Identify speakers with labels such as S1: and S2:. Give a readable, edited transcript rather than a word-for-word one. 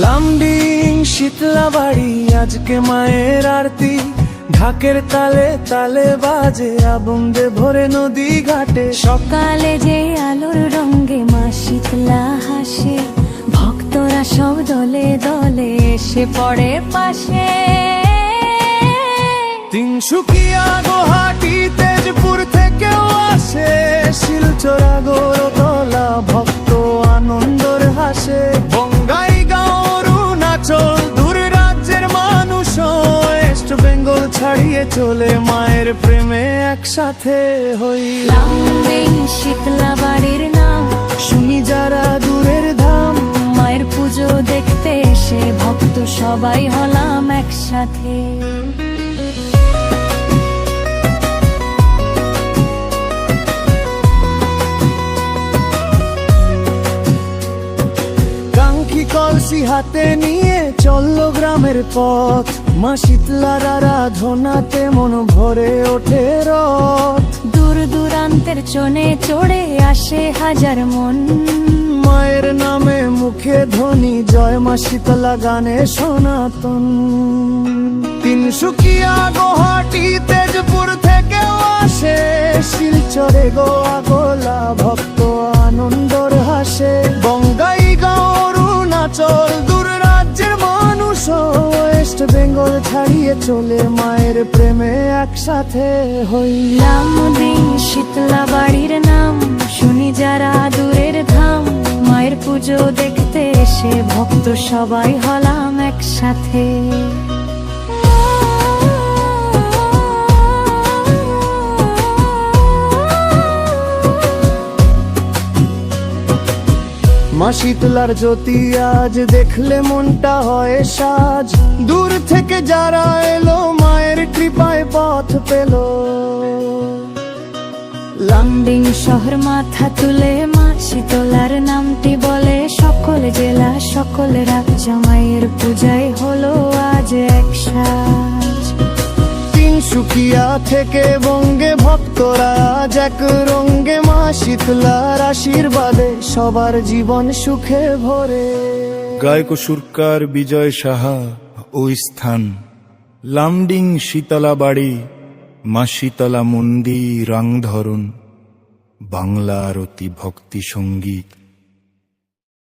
S1: লামডিং শীতলা বাড়ি, আজকে মায়ের আরতি, ঢাকের তালে তালে বাজে, আবন্দে ভরে নদী ঘাটে।
S2: সকালে যে আলোর রঙে মা শীতলা হাসে, ভক্তরা সব দলে দলে এসে পড়ে পাশে।
S1: তিনসুকিয়া, গুয়াহাটি, তেজপুর থেকেও আসে, শিলচর, আগরতলা, ভক্ত আনন্দর হাসে। বঙ্গাইগাঁও, অরুণাচল, দূর রাজ্যের মানুষ ওয়েস্ট বেঙ্গল ছাড়িয়ে চলে মায়ের প্রেমে একসাথে হই।
S2: লামডিং শীতলা বাড়ির নাম
S1: শুনি যারা দূরের ধাম,
S2: মায়ের পুজো দেখতে এসে ভক্ত সবাই হলাম একসাথে।
S1: কাঙ্ক্ষী কলসি হাতে নিয়ে চলল গ্রামের পথ, মা শীতলার আরাধনাতে মন ভরে ওঠে রথ।
S2: দূর দূরান্তের চনে চড়ে আসে হাজার মন,
S1: মায়ের নামে মুখে ধ্বনি, জয় মা শীতলা গানে সনাতন। তিনসুকিয়া, গুয়াহাটি, তেজপুর থেকেও আসে, শিলচরে গোয়া গোলা, ভক্ত আনন্দর হাসে। বঙ্গাইগাঁও, অরুণাচল, দূর রাজ্যের মানুষ ওয়েস্ট বেঙ্গল ছাড়িয়ে চলে মায়ের প্রেমে একসাথে হই।
S2: লামডিং শীতলা বাড়ির নাম শুনি যারা দূরের ধাম, মায়ের পুজো দেখতে এসে ভক্ত সবাই হলাম একসাথে।
S1: মা শীতলার জ্যোতি আজ দেখলে মনটা হয় সাজ, দূর থেকে যারা এলো মায়ের কৃপায় পথ পেল।
S2: লামডিং শহর মাথা তুলে মা শীতলার নামটি বলে, সকল জেলা সকল রাজ্য মায়ের পূজায় হলো আজ একসাথ।
S1: তিনসুকিয়া থেকে বঙ্গে ভক্তরা আজ এক রঙ্গে, মা শীতলার আশীর্বাদে সবার জীবন সুখে ভরে।
S3: গায়ক ও সুরকার বিজয় সাহা, ওই স্থান লামডিং শীতলা বাড়ি, মা শীতলা মন্দির রাংধরণ, বাংলা আরতি ভক্তি সঙ্গীত।